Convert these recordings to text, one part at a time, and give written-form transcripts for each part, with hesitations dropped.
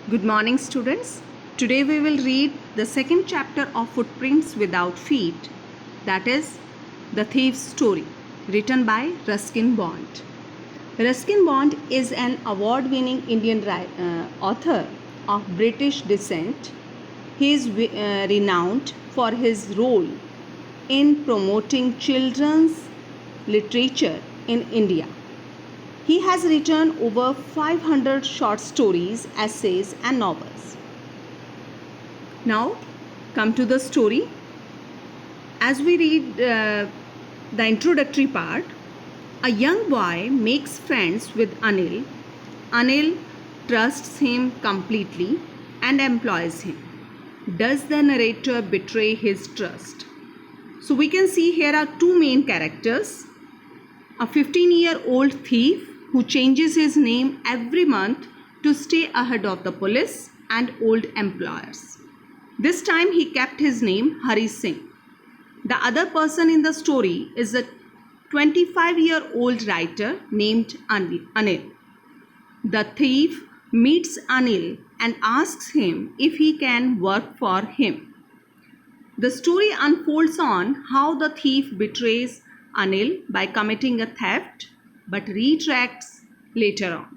Good morning, students. Today we will read the second chapter of Footprints Without Feet, that is, The Thief's Story, written by Ruskin Bond. Ruskin Bond is an award winning Indian author of British descent. He is renowned for his role in promoting children's literature in India. He has written over 500 short stories, essays, and novels. Now, come to the story. As we read the introductory part, a young boy makes friends with Anil. Anil trusts him completely and employs him. Does the narrator betray his trust? So, we can see here are two main characters: a 15-year-old thief who changes his name every month to stay ahead of the police and old employers. This time he kept his name Hari Singh. The other person in the story is a 25-year-old writer named Anil. The thief meets Anil and asks him if he can work for him. The story unfolds on how the thief betrays Anil by committing a theft but retracts later on.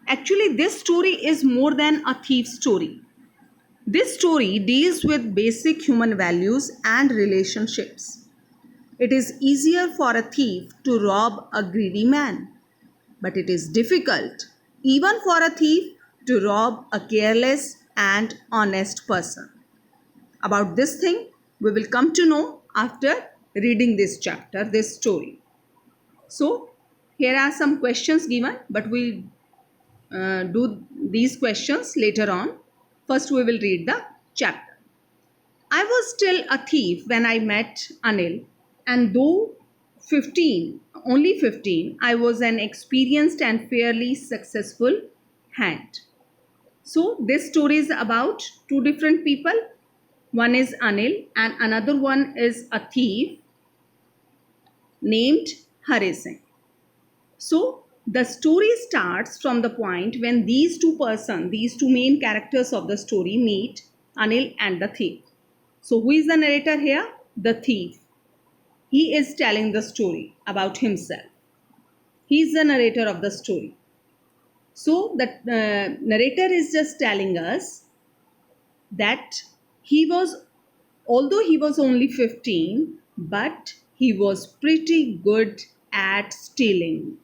Actually, this story is more than a thief story. This story deals with basic human values and relationships. It is easier for a thief to rob a greedy man, but it is difficult even for a thief to rob a careless and honest person. About this thing, we will come to know after reading this chapter, this story. So, here are some questions given, but we'll do these questions later on. First, we will read the chapter. I was still a thief when I met Anil, and though only 15, I was an experienced and fairly successful hand. So, this story is about two different people. One is Anil, and another one is a thief named Hari Singh. So, the story starts from the point when these two main characters of the story meet, Anil and the thief. So, who is the narrator here? The thief. He is telling the story about himself. He is the narrator of the story. So, the narrator is just telling us that although he was only 15, but he was pretty good at stealing.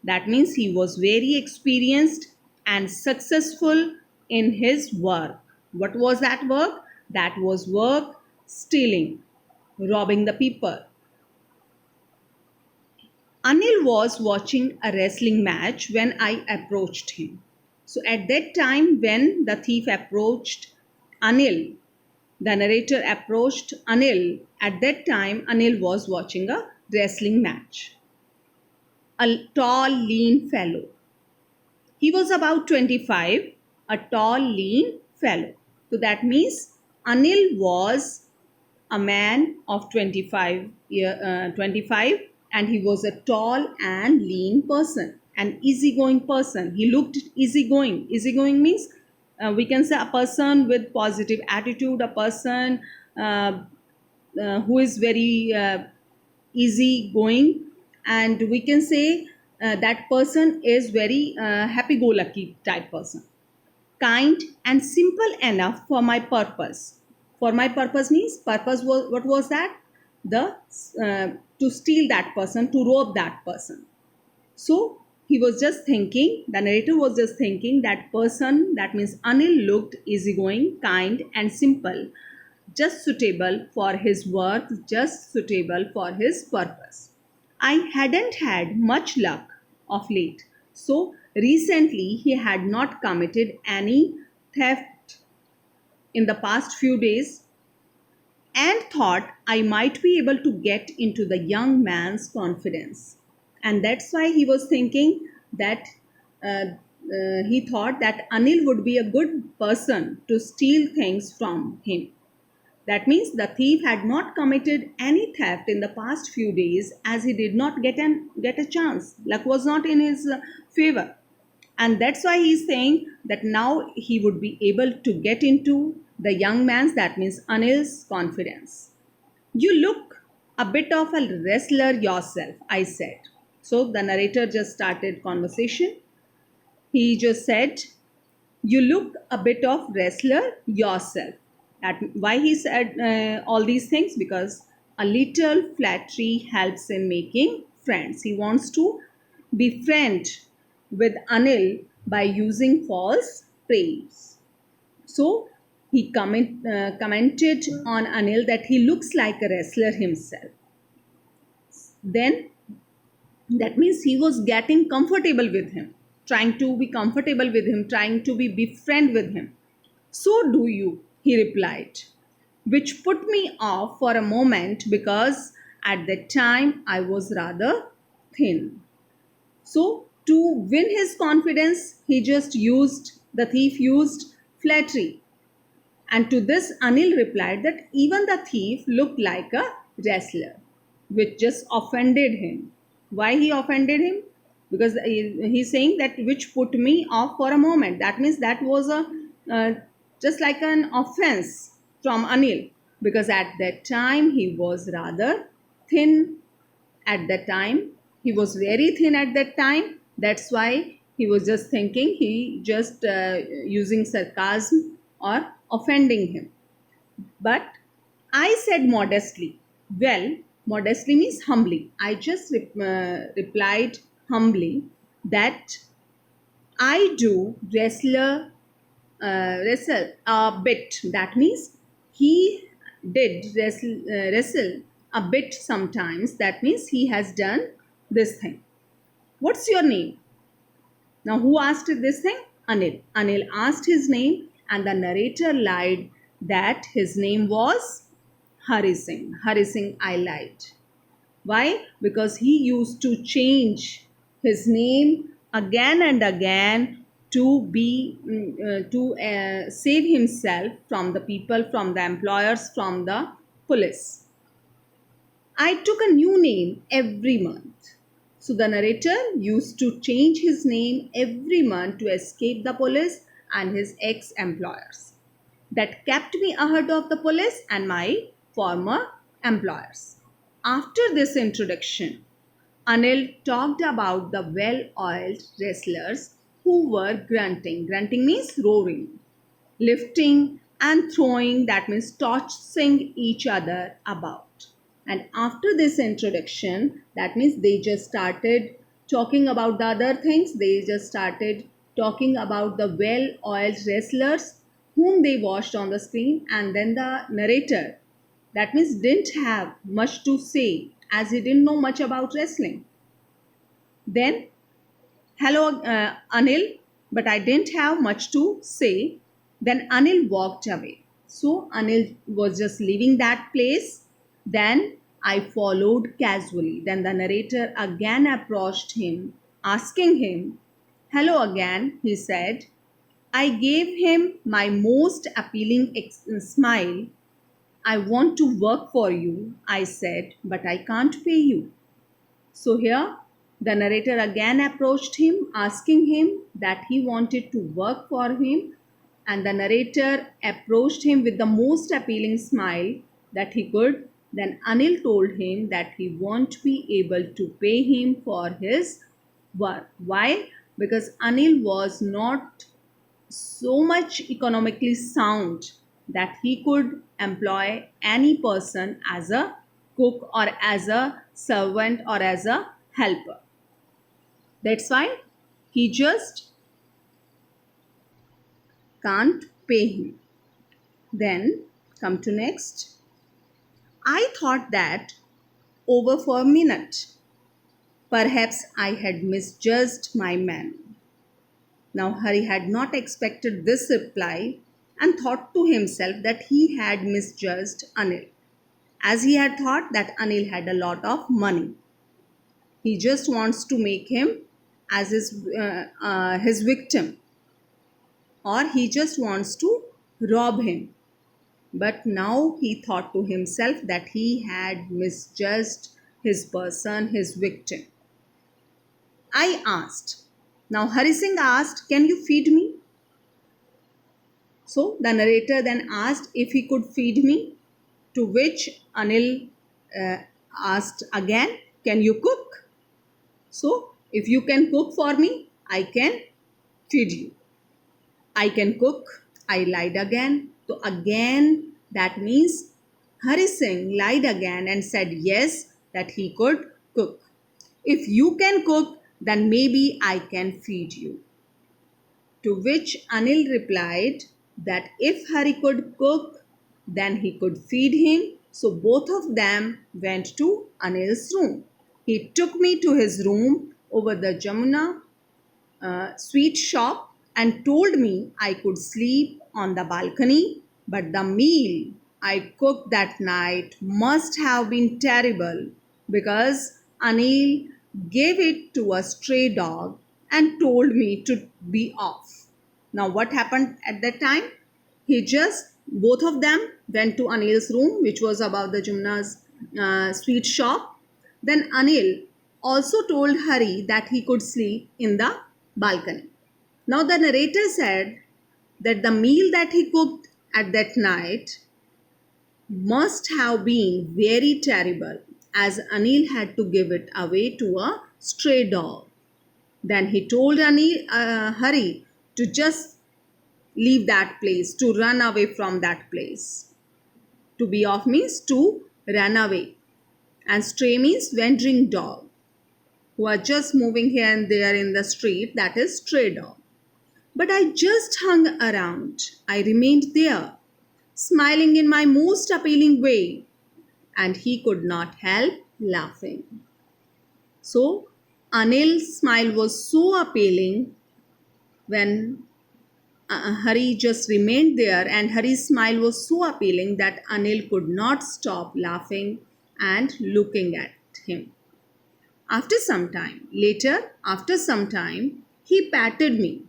That means he was very experienced and successful in his work. What was that work? That was work stealing, robbing the people. Anil was watching a wrestling match when I approached him. So at that time, when the thief approached Anil, the narrator approached Anil. At that time, Anil was watching a wrestling match. A tall, lean fellow. He was about 25, a tall, lean fellow. So that means Anil was a man of 25 and he was a tall and lean person, an easygoing person. He looked easygoing. Easygoing means we can say a person with positive attitude, a person who is very easygoing, and we can say that person is very happy-go-lucky type person, kind and simple enough for my purpose. For my purpose means purpose was, what was that? The to steal that person, to rob that person. So he was just thinking, the narrator was just thinking, that person, that means Anil, looked easygoing, kind and simple, just suitable for his work, just suitable for his purpose. I hadn't had much luck of late. So recently he had not committed any theft in the past few days and thought I might be able to get into the young man's confidence. And that's why he was thinking that he thought that Anil would be a good person to steal things from him. That means the thief had not committed any theft in the past few days, as he did not get a chance. Luck was not in his favor. And that's why he's saying that now he would be able to get into the young man's, that means Anil's, confidence. You look a bit of a wrestler yourself, I said. So the narrator just started conversation. He just said, you look a bit of wrestler yourself. That why he said all these things, because a little flattery helps in making friends. He wants to befriend with Anil by using false praise. So he commented on Anil that he looks like a wrestler himself. Then that means he was getting comfortable with him, trying to be comfortable with him, trying to be befriend with him. So do you, he replied, which put me off for a moment because at that time I was rather thin. So to win his confidence, the thief used flattery. And to this, Anil replied that even the thief looked like a wrestler, which just offended him. Why he offended him? Because he's saying that which put me off for a moment. That means that was a just like an offense from Anil, because at that time he was rather thin. At that time he was very thin at that time. That's why he was just thinking, he just using sarcasm or offending him. But I said modestly, well, modestly means humbly. I just replied humbly that I do wrestle a bit. That means he did wrestle a bit sometimes. That means he has done this thing. What's your name? Now, who asked this thing? Anil. Anil asked his name, and the narrator lied that his name was Hari Singh. Hari Singh, I lied. Why? Because he used to change his name again and again to save himself from the people, from the employers, from the police. I took a new name every month. So the narrator used to change his name every month to escape the police and his ex employers. That kept me ahead of the police and my former employers. After this introduction, Anil talked about the well oiled wrestlers who were grunting. Grunting means roaring, lifting and throwing, that means tossing each other about. And after this introduction, that means they just started talking about the other things. They just started talking about the well oiled wrestlers whom they watched on the screen. And then the narrator, that means didn't have much to say as he didn't know much about wrestling. Then, hello, Anil, but I didn't have much to say. Then Anil walked away. So Anil was just leaving that place. Then I followed casually. Then the narrator again approached him, asking him, hello again, he said. I gave him my most appealing smile. I want to work for you, I said, but I can't pay you. So here the narrator again approached him, asking him that he wanted to work for him, and the narrator approached him with the most appealing smile that he could. Then Anil told him that he won't be able to pay him for his work. Why? Because Anil was not so much economically sound that he could employ any person as a cook or as a servant or as a helper. That's why he just can't pay him. Then come to next. I thought that over for a minute. Perhaps I had misjudged my man. Now Hari had not expected this reply and thought to himself that he had misjudged Anil, as he had thought that Anil had a lot of money. He just wants to make him as his victim, or he just wants to rob him. But now he thought to himself that he had misjudged his person, his victim. I asked, Now Hari Singh asked, "Can you feed me?" So the narrator then asked if he could feed me, to which Anil uh, asked again, "Can you cook?" So if you can cook for me, I can feed you. "I can cook," I lied again. So again, that means Hari Singh lied again and said yes, that he could cook. "If you can cook, then maybe I can feed you." To which Anil replied that if Hari could cook, then he could feed him. So both of them went to Anil's room. He took me to his room over the Jamuna sweet shop and told me I could sleep on the balcony, but the meal I cooked that night must have been terrible because Anil gave it to a stray dog and told me to be off. Now, what happened at that time? Both of them went to Anil's room, which was above the Jumna's sweet shop. Then Anil also told Hari that he could sleep in the balcony. Now, the narrator said that the meal that he cooked at that night must have been very terrible, as Anil had to give it away to a stray dog. Then he told Hari to just leave that place, to run away from that place. To be off means to run away, and stray means wandering dog who are just moving here and there in the street, that is stray dog. But I just hung around. I remained there, smiling in my most appealing way, and he could not help laughing. So, Anil's smile was so appealing when Hari just remained there, and Hari's smile was so appealing that Anil could not stop laughing and looking at him. After some time, he patted me.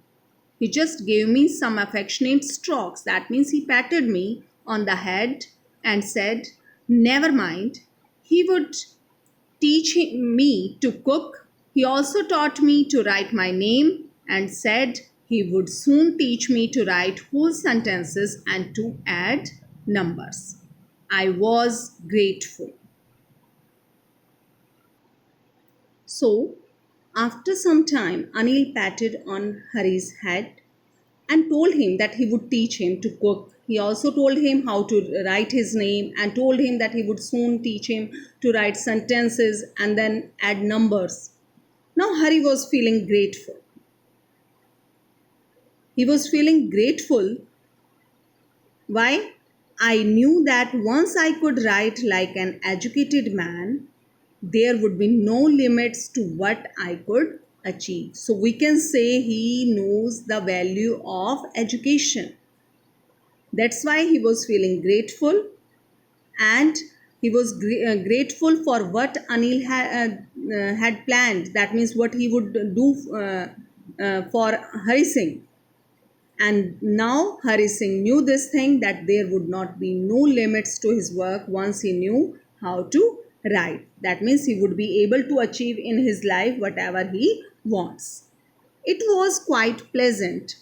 He just gave me some affectionate strokes. That means he patted me on the head and said, "Never mind." He would teach me to cook. He also taught me to write my name and said he would soon teach me to write whole sentences and to add numbers. I was grateful. So, after some time, Anil patted on Hari's head and told him that he would teach him to cook. He also told him how to write his name and told him that he would soon teach him to write sentences and then add numbers. Now Hari was feeling grateful. He was feeling grateful. Why? I knew that once I could write like an educated man, there would be no limits to what I could achieve. So we can say he knows the value of education. That's why he was feeling grateful, and he was grateful for what Anil had planned. That means what he would do for Hari Singh. And now Hari Singh knew this thing, that there would not be no limits to his work once he knew how to write. That means he would be able to achieve in his life whatever he wants. It was quite pleasant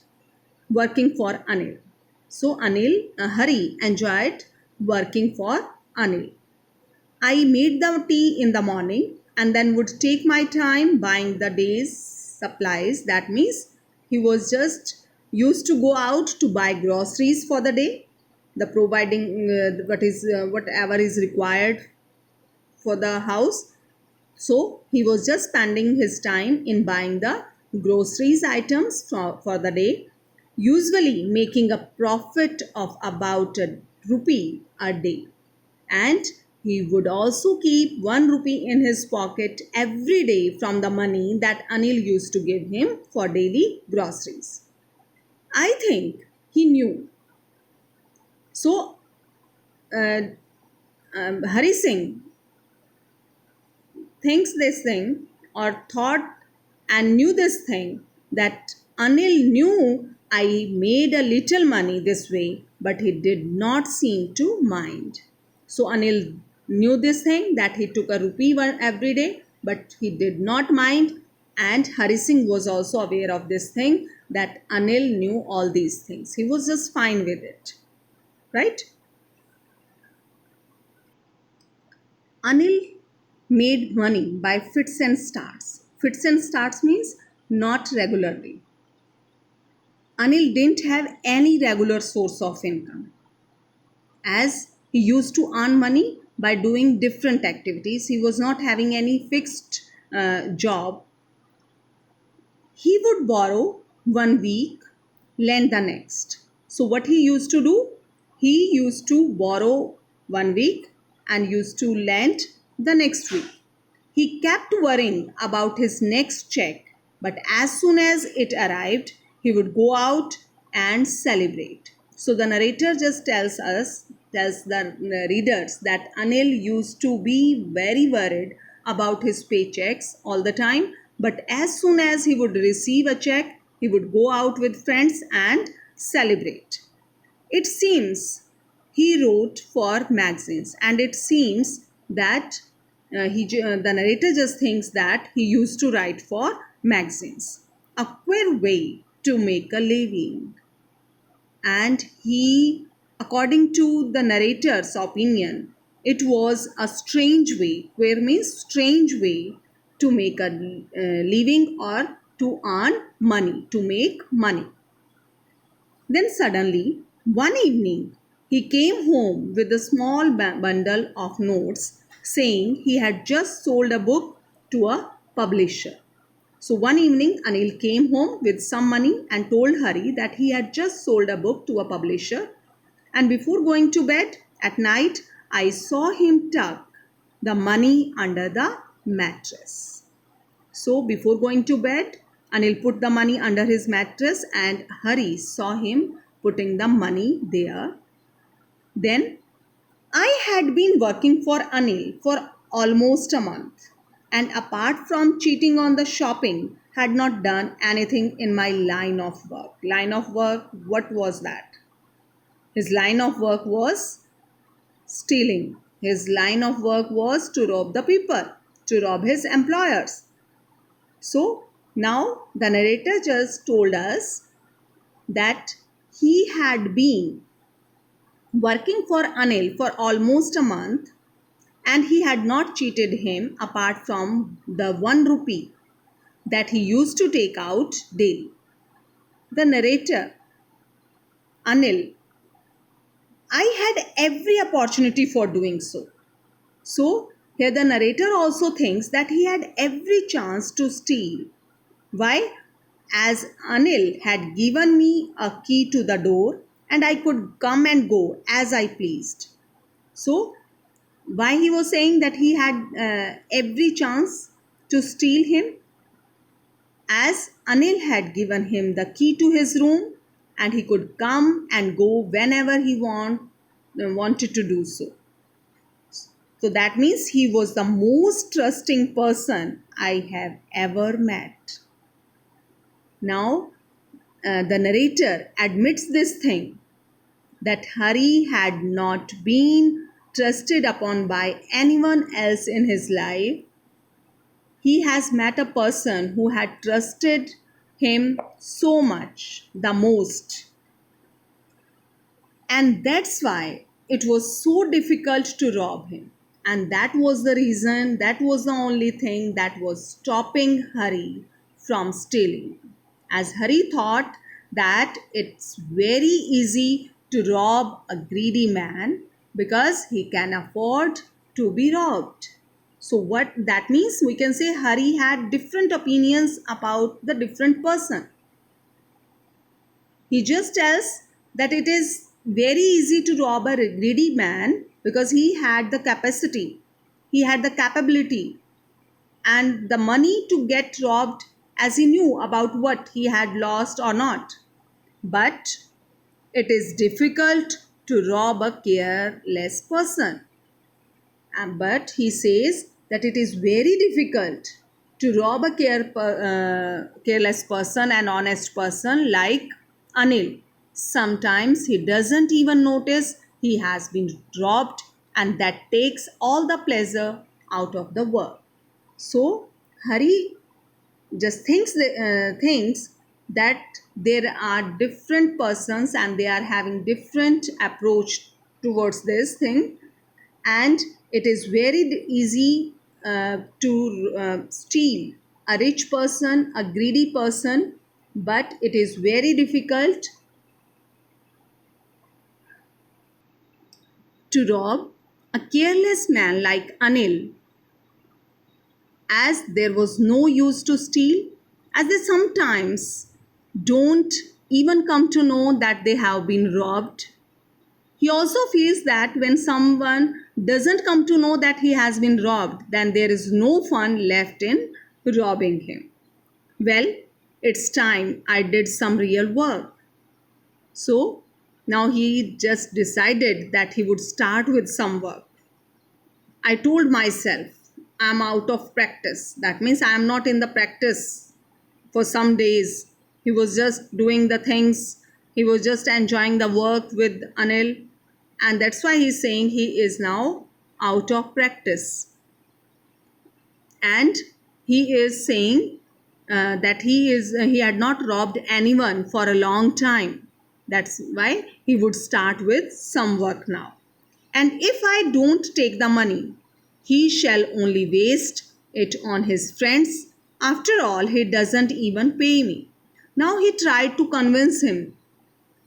working for Anil. So Hari enjoyed working for Anil. I made the tea in the morning and then would take my time buying the day's supplies. That means he was just used to go out to buy groceries for the day, the providing whatever is required for the house. So he was just spending his time in buying the groceries items for the day, usually making a profit of about a rupee a day. And he would also keep 1 rupee in his pocket every day from the money that Anil used to give him for daily groceries. I think he knew. So, uh, Hari Singh thinks this thing, or thought and knew this thing, that Anil knew I made a little money this way, but he did not seem to mind. So Anil knew this thing, that he took a rupee every day, but he did not mind, And Hari Singh was also aware of this thing, that Anil knew all these things. He was just fine with it, right? Anil made money by fits and starts. Fits and starts means not regularly. Anil didn't have any regular source of income, as he used to earn money by doing different activities. He was not having any fixed job. He would borrow one week, lend the next. So, what he used to do? He used to borrow one week and used to lend the next week. He kept worrying about his next check, but as soon as it arrived, he would go out and celebrate. So the narrator just tells the readers that Anil used to be very worried about his paychecks all the time, but as soon as he would receive a check, he would go out with friends and celebrate. It seems he wrote for magazines, and it seems that the narrator just thinks that he used to write for magazines. A queer way to make a living. And he, according to the narrator's opinion, it was a strange way. Queer means strange way to make a living or to earn money, to make money. Then suddenly, one evening, he came home with a small bundle of notes saying he had just sold a book to a publisher. So one evening, Anil came home with some money and told Hari that he had just sold a book to a publisher. And before going to bed at night, I saw him tuck the money under the mattress. So before going to bed, Anil put the money under his mattress and Hari saw him putting the money there. Then I had been working for Anil for almost a month, and apart from cheating on the shopping, had not done anything in my line of work. Line of work, what was that? His line of work was stealing. His line of work was to rob the people, to rob his employers. So now the narrator just told us that he had been working for Anil for almost a month and he had not cheated him apart from the 1 rupee that he used to take out daily. The narrator, Anil, I had every opportunity for doing so. So, here the narrator also thinks that he had every chance to steal. Why? As Anil had given me a key to the door and I could come and go as I pleased. So, why he was saying that he had every chance to steal him? As Anil had given him the key to his room and he could come and go whenever he wanted to do so. So that means he was the most trusting person I have ever met. Now, the narrator admits this thing, that Hari had not been trusted upon by anyone else in his life. He has met a person who had trusted him so much, the most. And that's why it was so difficult to rob him. And that was the reason, that was the only thing that was stopping Hari from stealing. As Hari thought that it's very easy to rob a greedy man because he can afford to be robbed. So, what that means, we can say Hari had different opinions about the different person. He just tells that it is very easy to rob a greedy man because he had the capacity, he had the capability, and the money to get robbed as he knew about what he had lost or not. But it is difficult to rob a careless person. But he says that it is very difficult to rob a careless person and honest person like Anil. Sometimes he doesn't even notice he has been robbed, and that takes all the pleasure out of the work. So, Hari just thinks that there are different persons and they are having different approach towards this thing, and it is very easy to steal a rich person, a greedy person, but it is very difficult to rob a careless man like Anil, as there was no use to steal, as they sometimes don't even come to know that they have been robbed. He also feels that when someone doesn't come to know that he has been robbed, then there is no fun left in robbing him. Well, it's time I did some real work. So now he just decided that he would start with some work. I told myself, I'm out of practice. That means I'm not in the practice for some days. He was just doing the things, he was just enjoying the work with Anil, and that's why he's saying he is now out of practice. And he is saying that he had not robbed anyone for a long time. That's why he would start with some work now. And if I don't take the money, he shall only waste it on his friends. After all, he doesn't even pay me. Now he tried to convince him,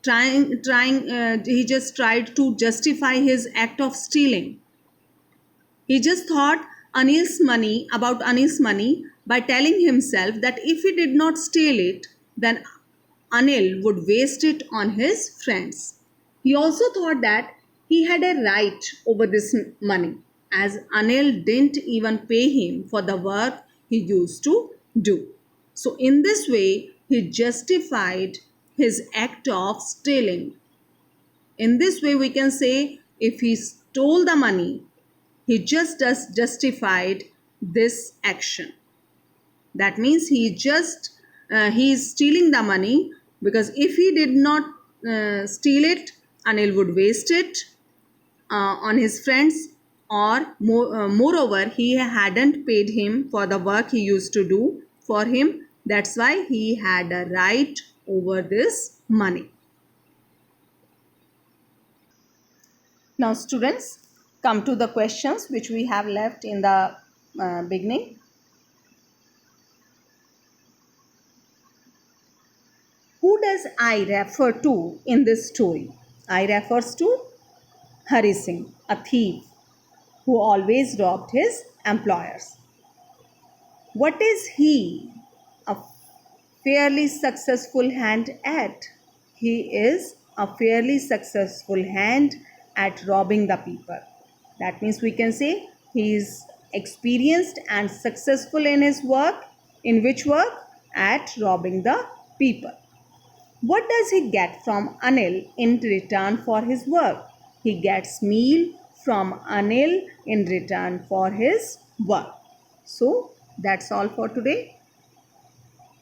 he just tried to justify his act of stealing. He just thought about Anil's money by telling himself that if he did not steal it, then Anil would waste it on his friends. He also thought that he had a right over this money, as Anil didn't even pay him for the work he used to do. So, in this way, he justified his act of stealing. In this way, we can say if he stole the money, he just justified this action. That means he is stealing the money, because if he did not steal it, Anil would waste it on his friends, or moreover, he hadn't paid him for the work he used to do for him. That's why he had a right over this money. Now, students, come to the questions which we have left in the beginning. Who does I refer to in this story? I refers to Hari Singh, a thief who always robbed his employers. What is he a fairly successful hand at? He is a fairly successful hand at robbing the people. That means we can say he is experienced and successful in his work. In which work? At robbing the people. What does he get from Anil in return for his work? He gets meal from Anil in return for his work. So that's all for today.